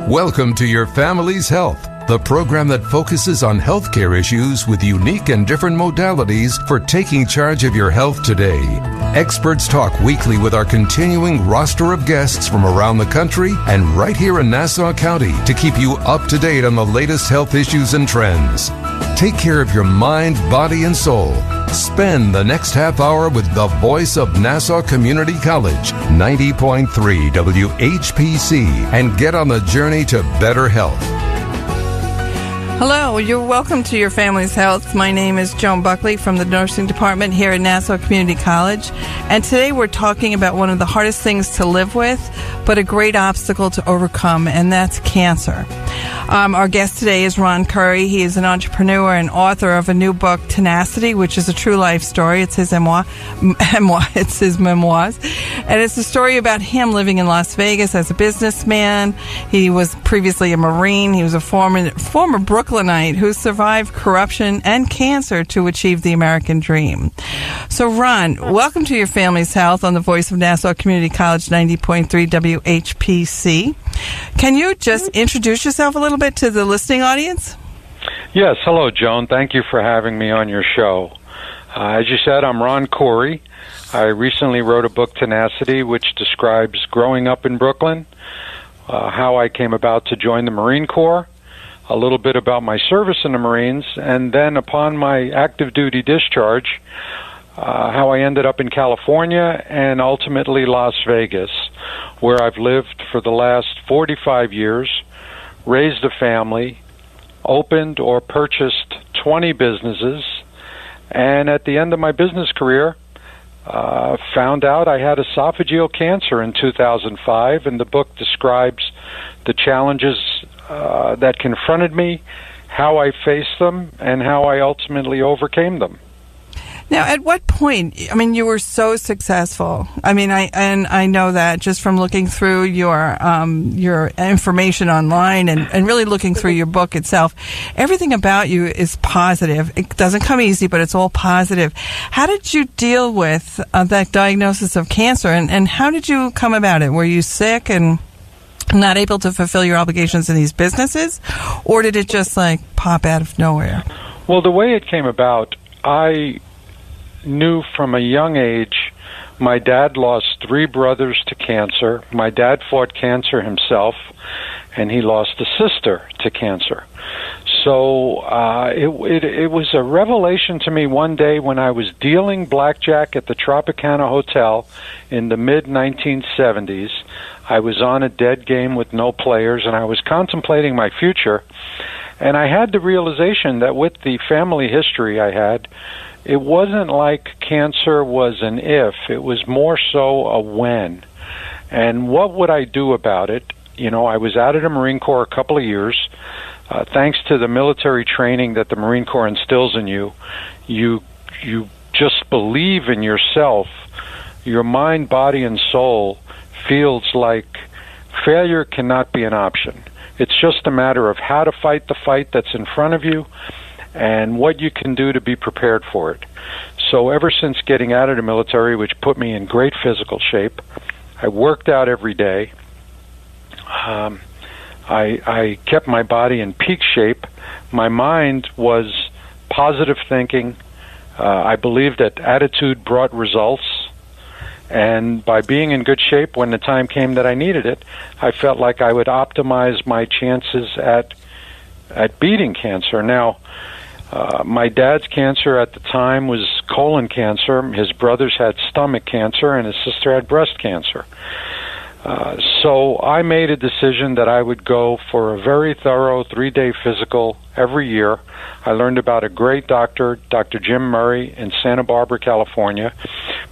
Welcome to Your Family's Health, the program that focuses on healthcare issues with unique and different modalities for taking charge of your health today. Experts talk weekly with our continuing roster of guests from around the country and right here in Nassau County to keep you up to date on the latest health issues and trends. Take care of your mind, body, and soul. Spend the next half hour with the voice of Nassau Community College, 90.3 WHPC, and get on the journey to better health. Hello, you're welcome to Your Family's Health. My name is Joan Buckley from the Nursing Department here at Nassau Community College. And today we're talking about one of the hardest things to live with, but a great obstacle to overcome, and that's cancer. Our guest today is Ron Coury. He is an entrepreneur and author of a new book, Tenacity, which is a true life story. It's his it's his memoirs. And it's a story about him living in Las Vegas as a businessman. He was previously a Marine. He was a former Brooklynite who survived corruption and cancer to achieve the American dream. So, Ron, welcome to Your Family's Health on the voice of Nassau Community College, 90.3 WHPC. Can you just introduce yourself a little bit to the listening audience? Yes. Hello, Joan. Thank you for having me on your show. As you said, I'm Ron Coury. I recently wrote a book, Tenacity, which describes growing up in Brooklyn, how I came about to join the Marine Corps, a little bit about my service in the Marines, and then upon my active duty discharge, how I ended up in California and ultimately Las Vegas, where I've lived for the last 45 years, raised a family, opened or purchased 20 businesses, and at the end of my business career, found out I had esophageal cancer in 2005, and the book describes the challenges that confronted me, how I faced them, and how I ultimately overcame them. Now, at what point, you were so successful. I know that just from looking through your information online and really looking through your book itself. Everything about you is positive. It doesn't come easy, but it's all positive. How did you deal with that diagnosis of cancer, and how did you come about it? Were you sick and not able to fulfill your obligations in these businesses, or did it just pop out of nowhere? Well, the way it came about, I knew from a young age. My dad lost 3 brothers to cancer. My dad fought cancer himself, and he lost a sister to cancer. So it was a revelation to me one day when I was dealing blackjack at the Tropicana Hotel in the mid-1970s. I was on a dead game with no players, and I was contemplating my future. And I had the realization that with the family history I had, it wasn't like cancer was an if, it was more so a when. And what would I do about it? I was out of the Marine Corps a couple of years. Thanks to the military training that the Marine Corps instills in you, you just believe in yourself. Your mind, body, and soul feels like failure cannot be an option. It's just a matter of how to fight the fight that's in front of you and what you can do to be prepared for it. So ever since getting out of the military, which put me in great physical shape, I worked out every day. I kept my body in peak shape. My mind was positive thinking. I believed that attitude brought results. And by being in good shape when the time came that I needed it, I felt like I would optimize my chances at beating cancer. Now, my dad's cancer at the time was colon cancer. His brothers had stomach cancer, and his sister had breast cancer. So I made a decision that I would go for a very thorough 3-day physical every year. I learned about a great doctor, Dr. Jim Murray, in Santa Barbara, California.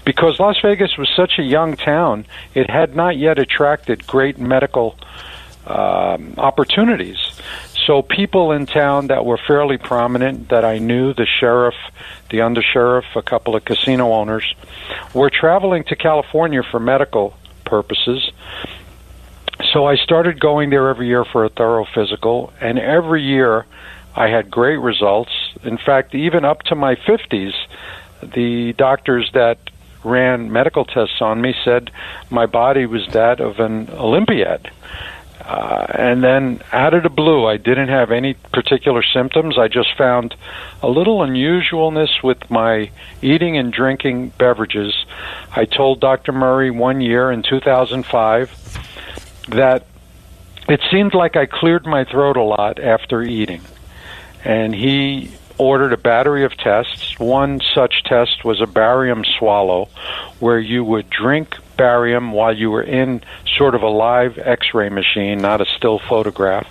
Because Las Vegas was such a young town, it had not yet attracted great medical opportunities. So people in town that were fairly prominent that I knew, the sheriff, the undersheriff, a couple of casino owners, were traveling to California for medical purposes. So I started going there every year for a thorough physical, and every year I had great results. In fact, even up to my 50s, the doctors that ran medical tests on me said my body was that of an Olympiad. And then out of the blue, I didn't have any particular symptoms. I just found a little unusualness with my eating and drinking beverages. I told Dr. Murray one year in 2005 that it seemed like I cleared my throat a lot after eating. And he ordered a battery of tests. One such test was a barium swallow, where you would drink barium while you were in sort of a live x-ray machine, not a still photograph.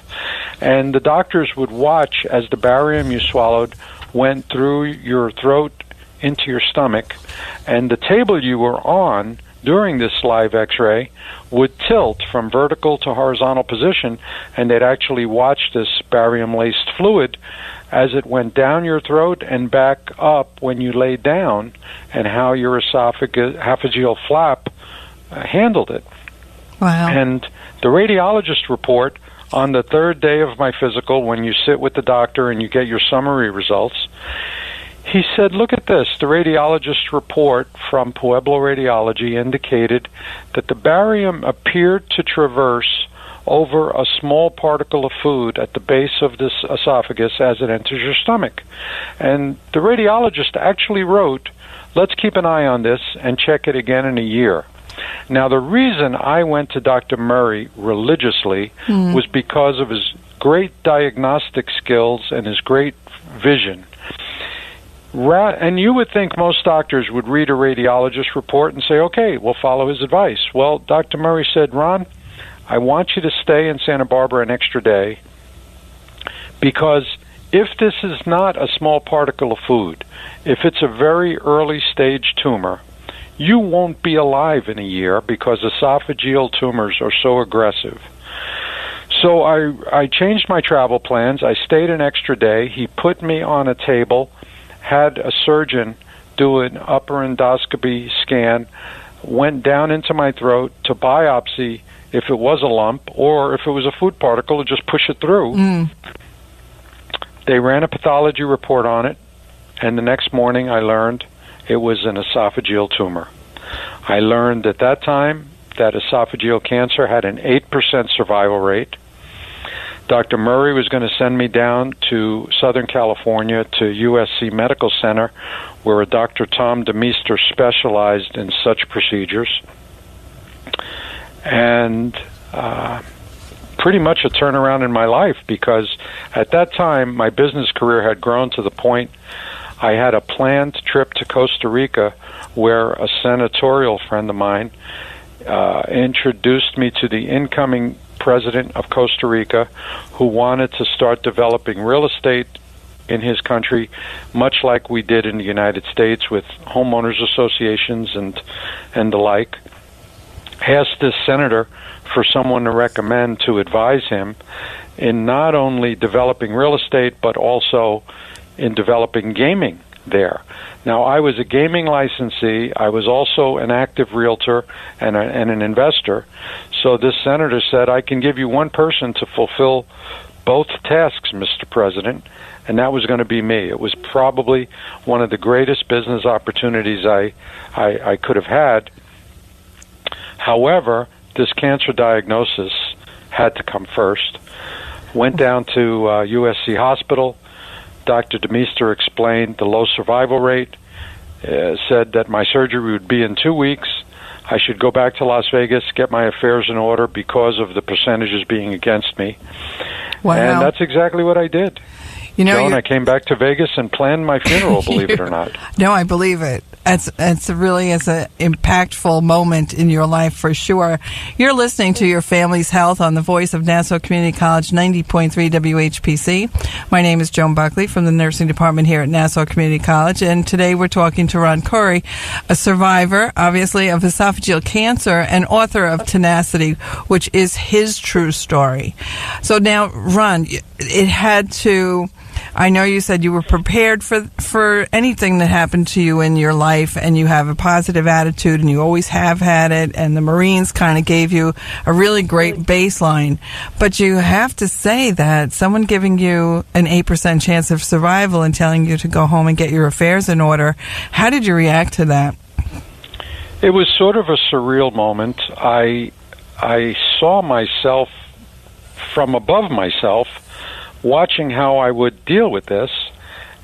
And the doctors would watch as the barium you swallowed went through your throat into your stomach, and the table you were on during this live x-ray would tilt from vertical to horizontal position, and they'd actually watch this barium-laced fluid as it went down your throat and back up when you lay down, and how your esophageal flap handled it. Wow. And the radiologist report on the third day of my physical, when you sit with the doctor and you get your summary results, he said, look at this. The radiologist report from Pueblo Radiology indicated that the barium appeared to traverse over a small particle of food at the base of this esophagus as it enters your stomach. And the radiologist actually wrote, let's keep an eye on this and check it again in a year. Now, the reason I went to Dr. Murray religiously was because of his great diagnostic skills and his great vision. And you would think most doctors would read a radiologist report and say, okay, we'll follow his advice. Well, Dr. Murray said, Ron, I want you to stay in Santa Barbara an extra day, because if this is not a small particle of food, if it's a very early stage tumor, you won't be alive in a year, because esophageal tumors are so aggressive. So I changed my travel plans. I stayed an extra day. He put me on a table, had a surgeon do an upper endoscopy scan, went down into my throat to biopsy if it was a lump, or if it was a food particle, to just push it through. They ran a pathology report on it, and the next morning I learned it was an esophageal tumor. I learned at that time that esophageal cancer had an 8% survival rate. Dr. Murray was going to send me down to Southern California to USC Medical Center, where a Dr. Tom DeMeester specialized in such procedures. And pretty much a turnaround in my life, because at that time my business career had grown to the point I had a planned trip to Costa Rica, where a senatorial friend of mine introduced me to the incoming president of Costa Rica, who wanted to start developing real estate in his country, much like we did in the United States with homeowners associations and the like. Asked this senator for someone to recommend to advise him in not only developing real estate, but also in developing gaming there. Now, I was a gaming licensee. I was also an active realtor and an investor. So this senator said, I can give you one person to fulfill both tasks, Mr. President, and that was going to be me. It was probably one of the greatest business opportunities I could have had. However, this cancer diagnosis had to come first. Went down to USC Hospital. Dr. DeMeester explained the low survival rate, said that my surgery would be in 2 weeks. I should go back to Las Vegas, get my affairs in order because of the percentages being against me. Wow. And that's exactly what I did. You know, Joan, I came back to Vegas and planned my funeral, believe it or not. No, I believe it. It's really an impactful moment in your life for sure. You're listening to Your Family's Health on the voice of Nassau Community College 90.3 WHPC. My name is Joan Buckley from the nursing department here at Nassau Community College, and today we're talking to Ron Coury, a survivor, obviously, of esophageal cancer and author of Tenacity, which is his true story. So now, Ron, it had to... I know you said you were prepared for anything that happened to you in your life, and you have a positive attitude, and you always have had it, and the Marines kind of gave you a really great baseline. But you have to say that someone giving you an 8% chance of survival and telling you to go home and get your affairs in order, how did you react to that? It was sort of a surreal moment. I saw myself from above myself, watching how I would deal with this.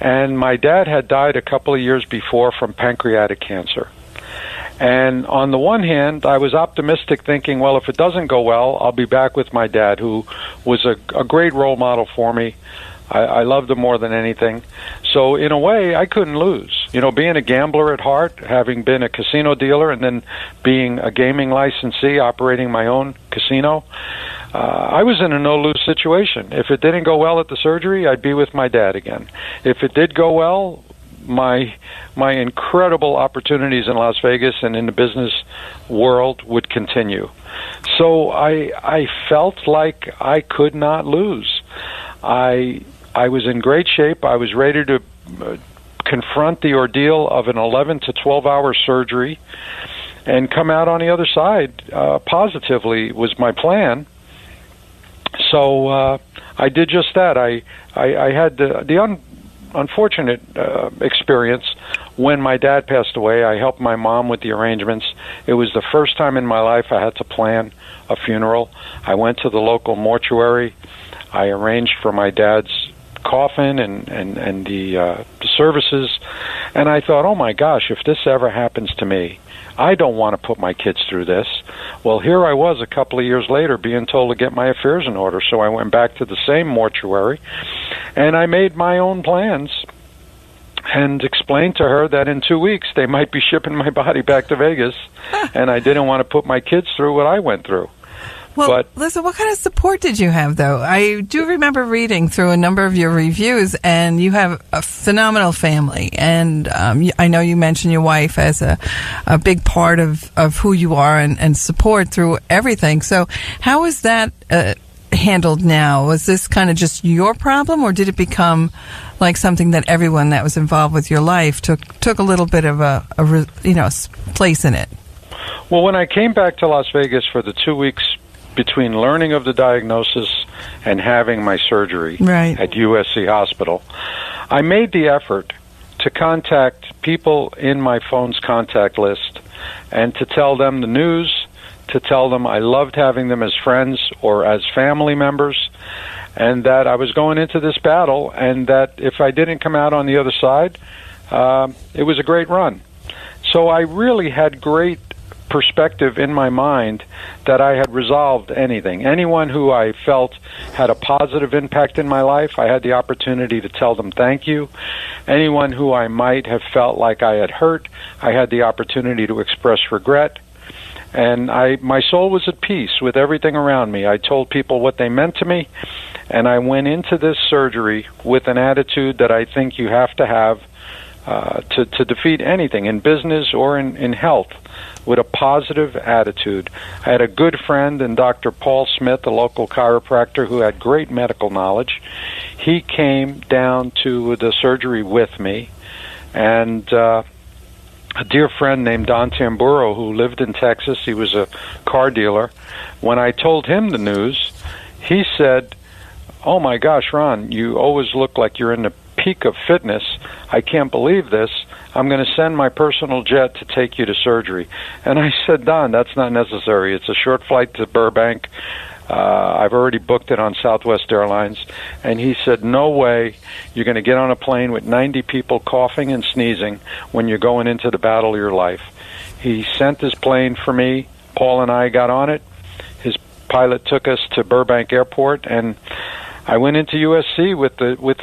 And my dad had died a couple of years before from pancreatic cancer. And on the one hand, I was optimistic, thinking, well, if it doesn't go well, I'll be back with my dad, who was a great role model for me. I loved him more than anything. So in a way, I couldn't lose. You know, being a gambler at heart, having been a casino dealer, and then being a gaming licensee, operating my own casino, I was in a no-lose situation. If it didn't go well at the surgery, I'd be with my dad again. If it did go well, my incredible opportunities in Las Vegas and in the business world would continue. So I felt like I could not lose. I was in great shape. I was ready to confront the ordeal of an 11 to 12-hour surgery and come out on the other side positively was my plan. So I did just that. I had the unfortunate experience when my dad passed away. I helped my mom with the arrangements. It was the first time in my life I had to plan a funeral. I went to the local mortuary. I arranged for my dad's coffin and the services, and I thought, oh my gosh, if this ever happens to me, I don't want to put my kids through this. Well, here I was a couple of years later being told to get my affairs in order, so I went back to the same mortuary, and I made my own plans and explained to her that in 2 weeks they might be shipping my body back to Vegas, and I didn't want to put my kids through what I went through. Well, listen, what kind of support did you have, though? I do remember reading through a number of your reviews, and you have a phenomenal family. And I know you mentioned your wife as a big part of who you are and support through everything. So how is that handled now? Was this kind of just your problem, or did it become like something that everyone that was involved with your life took a little bit of a place in it? Well, when I came back to Las Vegas for the 2 weeks between learning of the diagnosis and having my surgery at USC Hospital, I made the effort to contact people in my phone's contact list and to tell them the news, to tell them I loved having them as friends or as family members, and that I was going into this battle, and that if I didn't come out on the other side, it was a great run. So I really had great perspective in my mind that I had resolved anything. Anyone who I felt had a positive impact in my life, I had the opportunity to tell them thank you. Anyone who I might have felt like I had hurt, I had the opportunity to express regret. And my soul was at peace with everything around me. I told people what they meant to me, and I went into this surgery with an attitude that I think you have to have to defeat anything in business or in health, with a positive attitude. I had a good friend in Dr. Paul Smith, a local chiropractor who had great medical knowledge. He came down to the surgery with me, and a dear friend named Don Tamburo, who lived in Texas, he was a car dealer. When I told him the news, he said, "Oh my gosh, Ron, you always look like you're in the peak of fitness. I can't believe this. I'm going to send my personal jet to take you to surgery." And I said, "Don, that's not necessary. It's a short flight to Burbank. I've already booked it on Southwest Airlines." And he said, "No way. You're going to get on a plane with 90 people coughing and sneezing when you're going into the battle of your life." He sent his plane for me. Paul and I got on it. His pilot took us to Burbank Airport, and I went into USC with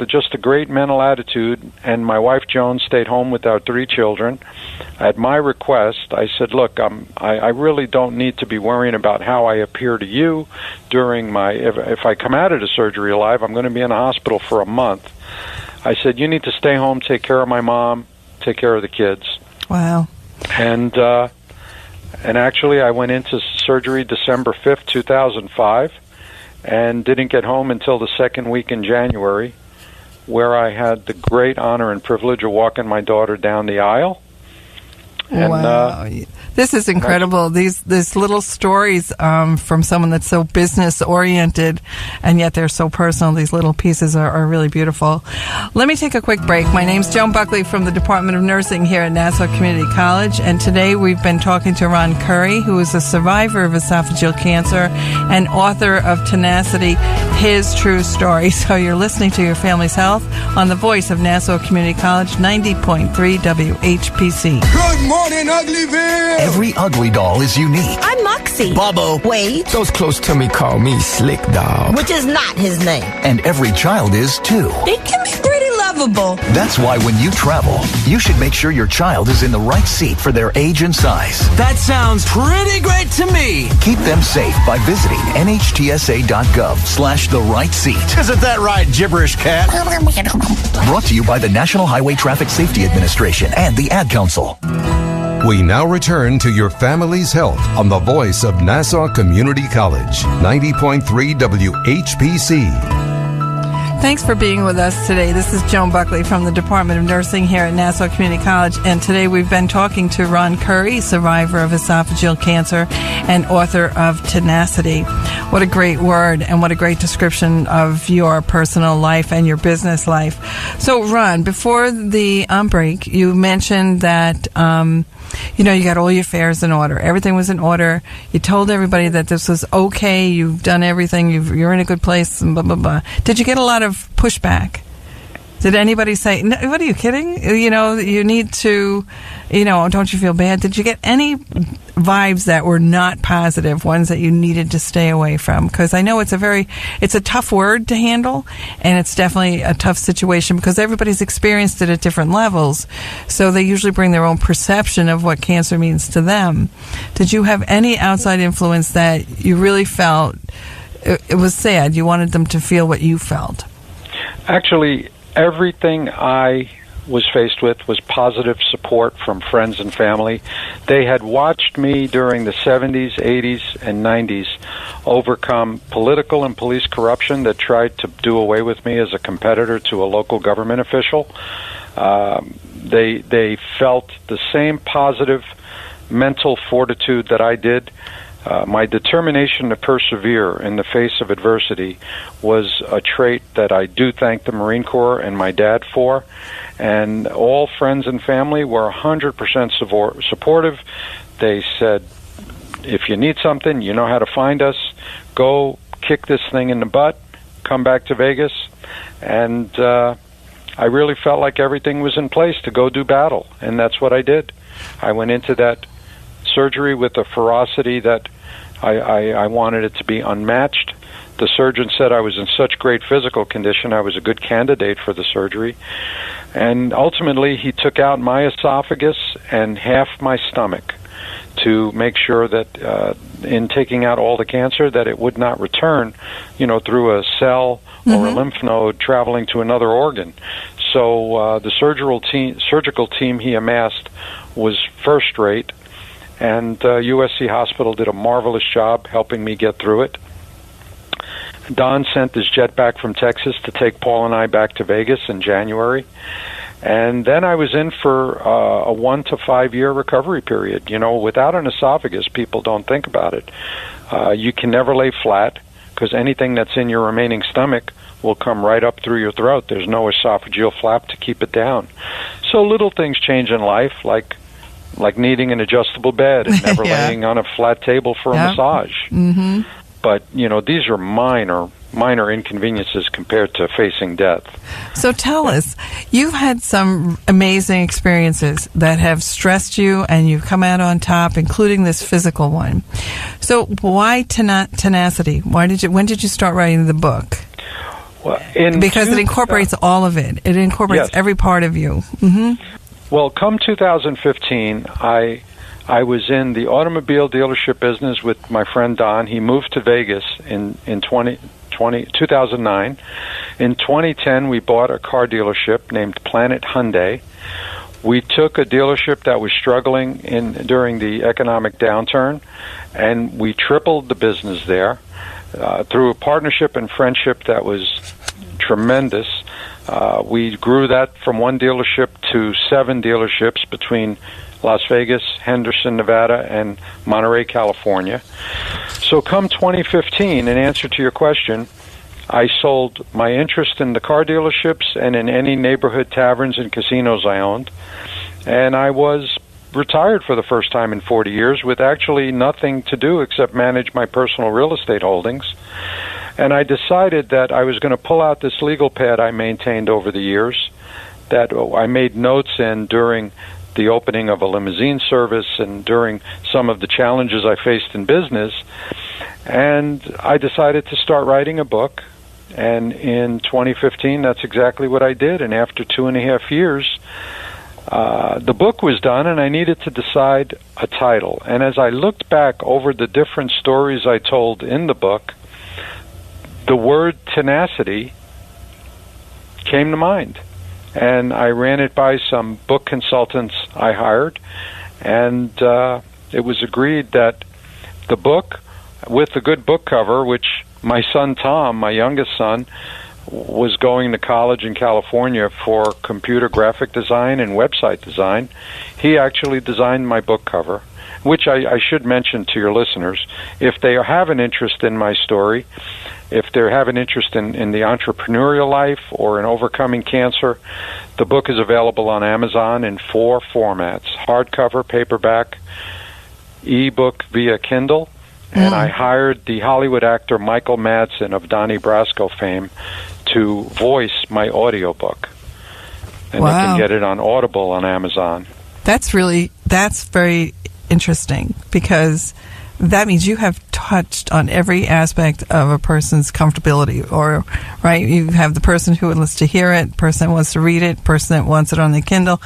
just a great mental attitude, and my wife Joan stayed home with our 3 children. At my request, I said, "Look, I really don't need to be worrying about how I appear to you during if I come out of the surgery alive. I'm going to be in the hospital for a month." I said, "You need to stay home, take care of my mom, take care of the kids." Wow. And actually, I went into surgery December 5th, 2005. And didn't get home until the second week in January, where I had the great honor and privilege of walking my daughter down the aisle. And, wow. This is incredible. These little stories from someone that's so business-oriented, and yet they're so personal. These little pieces are really beautiful. Let me take a quick break. My name's Joan Buckley from the Department of Nursing here at Nassau Community College, and today we've been talking to Ron Coury, who is a survivor of esophageal cancer and author of Tenacity, his true story. So you're listening to Your Family's Health on the voice of Nassau Community College, 90.3 WHPC. Good morning, Uglyville! Every ugly doll is unique. I'm Moxie. Bobo. Wade. Those close to me call me Slick Dog. Which is not his name. And every child is too. They can be pretty lovable. That's why when you travel, you should make sure your child is in the right seat for their age and size. That sounds pretty great to me. Keep them safe by visiting nhtsa.gov/the right seat. Isn't that right, gibberish cat? Brought to you by the National Highway Traffic Safety Administration and the Ad Council. We now return to Your Family's Health on the voice of Nassau Community College, 90.3 WHPC. Thanks for being with us today. This is Joan Buckley from the Department of Nursing here at Nassau Community College, and today we've been talking to Ron Coury, survivor of esophageal cancer and author of Tenacity. What a great word, and what a great description of your personal life and your business life. So, Ron, before the break, you mentioned that you got all your affairs in order. Everything was in order. You told everybody that this was okay. You've done everything. You're in a good place. And blah, blah, blah. Did you get a lot of pushback? Did anybody say, no, what are you kidding? You need to, don't you feel bad? Did you get any vibes that were not positive, ones that you needed to stay away from? Because I know it's a tough word to handle, and it's definitely a tough situation because everybody's experienced it at different levels. So they usually bring their own perception of what cancer means to them. Did you have any outside influence that you really felt it was sad? You wanted them to feel what you felt? Actually, everything I was faced with was positive support from friends and family. They had watched me during the 70s, 80s, and 90s overcome political and police corruption that tried to do away with me as a competitor to a local government official. They felt the same positive mental fortitude that I did. My determination to persevere in the face of adversity was a trait that I do thank the Marine Corps and my dad for. And all friends and family were 100% supportive. They said, if you need something, you know how to find us. Go kick this thing in the butt. Come back to Vegas. And I really felt like everything was in place to go do battle. And that's what I did. I went into that surgery with a ferocity that I wanted it to be unmatched. The surgeon said I was in such great physical condition, I was a good candidate for the surgery. And ultimately, he took out my esophagus and half my stomach to make sure that in taking out all the cancer, that it would not return, through a cell or a lymph node traveling to another organ. So the surgical team he amassed was first rate. And USC Hospital did a marvelous job helping me get through it. Don sent his jet back from Texas to take Paul and I back to Vegas in January. And then I was in for a 1 to 5 year recovery period. Without an esophagus, people don't think about it. You can never lay flat because anything that's in your remaining stomach will come right up through your throat. There's no esophageal flap to keep it down. So little things change in life, like needing an adjustable bed and never laying on a flat table for a massage. Mm-hmm. But, these are minor inconveniences compared to facing death. So tell us, you've had some amazing experiences that have stressed you and you've come out on top, including this physical one. So why Tenacity? When did you start writing the book? Well, because it incorporates all of it. It incorporates every part of you. Mm-hmm. Well, come 2015, I was in the automobile dealership business with my friend Don. He moved to Vegas in 2009. In 2010, we bought a car dealership named Planet Hyundai. We took a dealership that was struggling during the economic downturn, and we tripled the business there through a partnership and friendship that was tremendous. We grew that from one dealership to 7 dealerships between Las Vegas, Henderson, Nevada, and Monterey, California. So come 2015, in answer to your question, I sold my interest in the car dealerships and in any neighborhood taverns and casinos I owned, and I was retired for the first time in 40 years with actually nothing to do except manage my personal real estate holdings. And I decided that I was going to pull out this legal pad I maintained over the years, that I made notes in during the opening of a limousine service and during some of the challenges I faced in business. And I decided to start writing a book. And in 2015, that's exactly what I did. And after 2.5 years, the book was done, and I needed to decide a title. And as I looked back over the different stories I told in the book, the word tenacity came to mind. And I ran it by some book consultants I hired, and it was agreed that the book, with a good book cover, which my son Tom, my youngest son, was going to college in California for computer graphic design and website design. He actually designed my book cover, which I should mention to your listeners. If they have an interest in my story, if they have an interest in the entrepreneurial life or in overcoming cancer, the book is available on Amazon in 4 formats: hardcover, paperback, ebook via Kindle. And I hired the Hollywood actor Michael Madsen of Donnie Brasco fame to voice my audiobook. And they can get it on Audible on Amazon. That's very interesting, because that means you have touched on every aspect of a person's comfortability, or, right? You have the person who wants to hear it, person that wants to read it, person that wants it on the Kindle.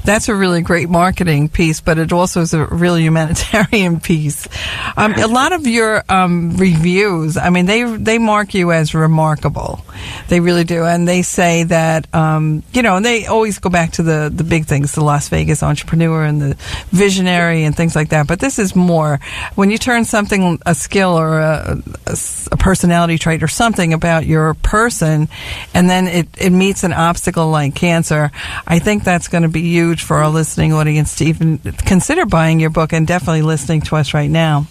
That's a really great marketing piece, but it also is a really humanitarian piece. A lot of your reviews, I mean, they mark you as remarkable. They really do. And they say that, and they always go back to the big things, the Las Vegas entrepreneur and the visionary and things like that. But this is more. When you turn something, a skill or a personality trait or something about your person, and then it meets an obstacle like cancer, I think that's going to be huge for our listening audience to even consider buying your book and definitely listening to us right now.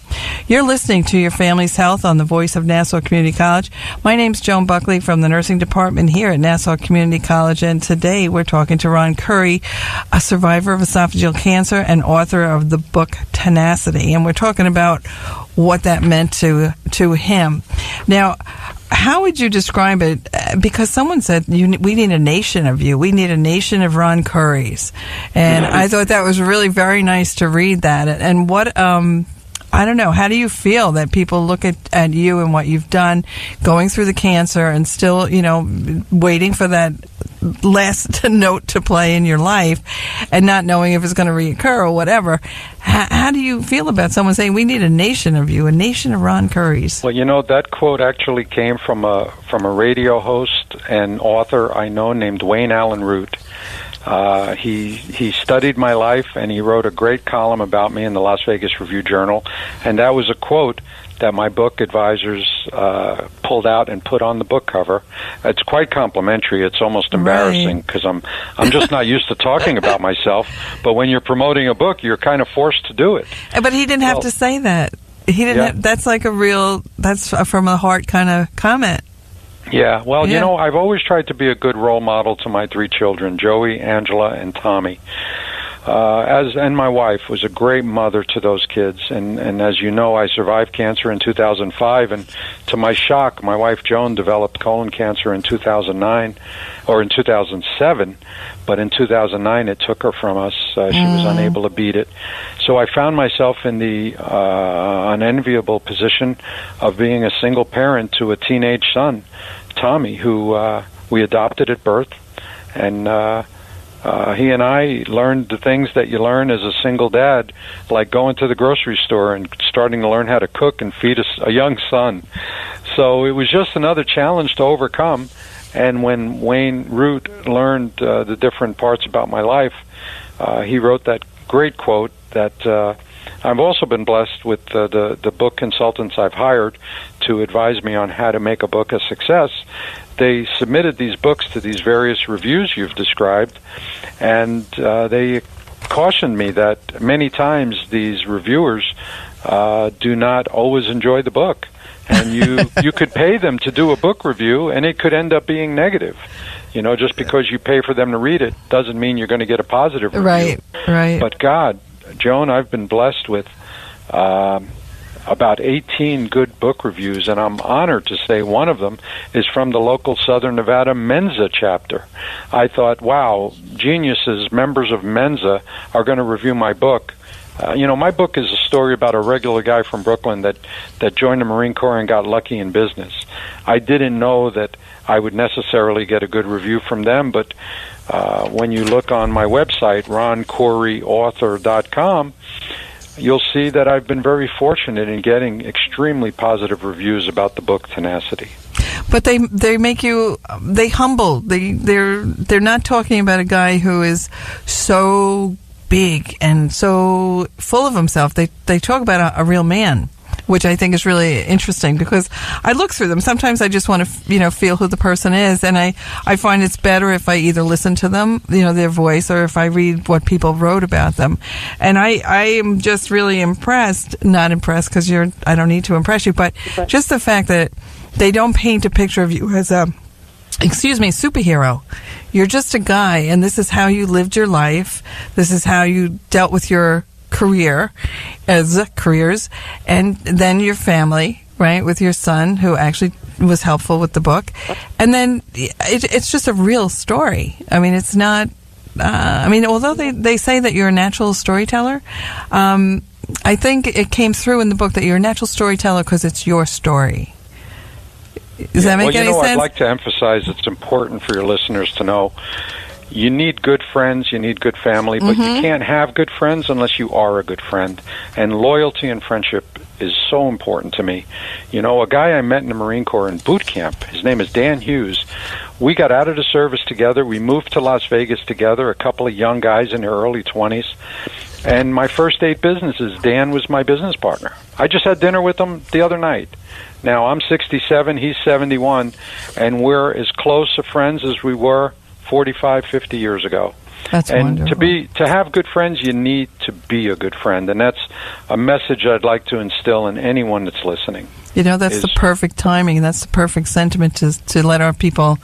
You're listening to Your Family's Health on the Voice of Nassau Community College. My name's Joan Buckley from the nursing department here at Nassau Community College, and today we're talking to Ron Coury, a survivor of esophageal cancer and author of the book Tenacity, and we're talking about what that meant to him. Now, how would you describe it? Because someone said we need a nation of you. We need a nation of Ron Courys, and I thought that was really very nice to read that. And what I don't know, how do you feel that people look at you and what you've done, going through the cancer and still, waiting for that last note to play in your life and not knowing if it's going to reoccur or whatever? How do you feel about someone saying, we need a nation of you, a nation of Ron Courys? Well, that quote actually came from a radio host and author I know named Wayne Allen Root. He studied my life, and he wrote a great column about me in the Las Vegas Review-Journal, and that was a quote that my book advisors pulled out and put on the book cover. It's quite complimentary. It's almost embarrassing because I'm just not used to talking about myself. But when you're promoting a book, you're kind of forced to do it. But he didn't have to say that. He didn't. That's like that's from a heart kind of comment. Yeah, well, I've always tried to be a good role model to my 3 children, Joey, Angela, and Tommy. And my wife was a great mother to those kids. And as you know, I survived cancer in 2005, and to my shock, my wife Joan developed colon cancer in 2009, or in 2007. But in 2009, it took her from us. She was unable to beat it. So I found myself in the unenviable position of being a single parent to a teenage son, Tommy, who we adopted at birth. And he and I learned the things that you learn as a single dad, like going to the grocery store and starting to learn how to cook and feed a young son. So it was just another challenge to overcome. And when Wayne Root learned the different parts about my life, he wrote that great quote that I've also been blessed with the book consultants I've hired to advise me on how to make a book a success. They submitted these books to these various reviews you've described, and they cautioned me that many times these reviewers do not always enjoy the book. And you could pay them to do a book review, and it could end up being negative. You know, just because you pay for them to read it doesn't mean you're going to get a positive review. Right. But God, Joan, I've been blessed with about 18 good book reviews, and I'm honored to say one of them is from the local Southern Nevada Mensa chapter. I thought, wow, geniuses, members of Mensa, are going to review my book. My book is a story about a regular guy from Brooklyn that joined the Marine Corps and got lucky in business. I didn't know that I would necessarily get a good review from them, but when you look on my website, RonCouryAuthor.com, you'll see that I've been very fortunate in getting extremely positive reviews about the book Tenacity. But they make you, they humble. They're not talking about a guy who is so big and so full of himself. They talk about a real man, which I think is really interesting because I look through them. Sometimes I just want to, feel who the person is, and I find it's better if I either listen to them, their voice, or if I read what people wrote about them. And I am just really impressed, not impressed because I don't need to impress you, but just the fact that they don't paint a picture of you as a superhero. You're just a guy, and this is how you lived your life. This is how you dealt with your careers, and then your family, right, with your son, who actually was helpful with the book. And then it's just a real story. I mean, it's not, although they say that you're a natural storyteller, I think it came through in the book that you're a natural storyteller because it's your story. Does that make any sense? I'd like to emphasize it's important for your listeners to know you need good friends, you need good family, but you can't have good friends unless you are a good friend. And loyalty and friendship is so important to me. A guy I met in the Marine Corps in boot camp, his name is Dan Hughes. We got out of the service together. We moved to Las Vegas together, a couple of young guys in their early 20s. And my first 8 businesses, Dan was my business partner. I just had dinner with him the other night. Now, I'm 67, he's 71, and we're as close of friends as we were 45, 50 years ago. That's wonderful. To have good friends, you need to be a good friend, and that's a message I'd like to instill in anyone that's listening. That's the perfect timing. That's the perfect sentiment to let our people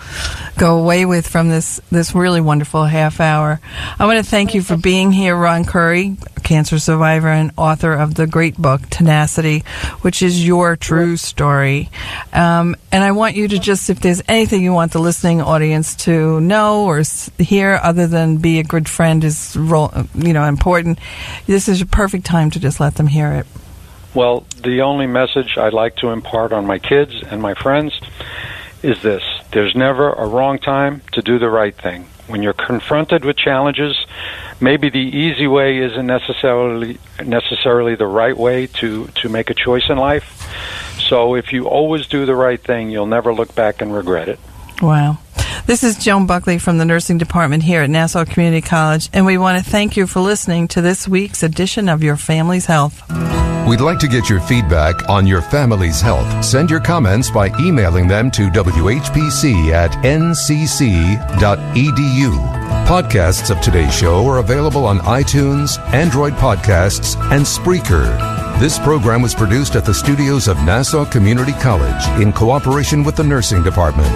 go away with from this really wonderful half hour. I want to thank you for being here, Ron Coury, cancer survivor and author of the great book, Tenacity, which is your true story. And I want you to just, if there's anything you want the listening audience to know or hear other than be a good friend is important, this is a perfect time to just let them hear it. Well, the only message I'd like to impart on my kids and my friends is this. There's never a wrong time to do the right thing. When you're confronted with challenges, maybe the easy way isn't necessarily the right way to make a choice in life. So if you always do the right thing, you'll never look back and regret it. Wow. This is Joan Buckley from the Nursing Department here at Nassau Community College, and we want to thank you for listening to this week's edition of Your Family's Health. We'd like to get your feedback on your family's health. Send your comments by emailing them to whpc@ncc.edu. Podcasts of today's show are available on iTunes, Android Podcasts, and Spreaker. This program was produced at the studios of Nassau Community College in cooperation with the Nursing Department.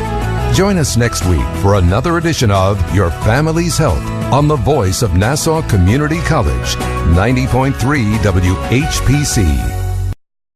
Join us next week for another edition of Your Family's Health on the voice of Nassau Community College, 90.3 WHPC.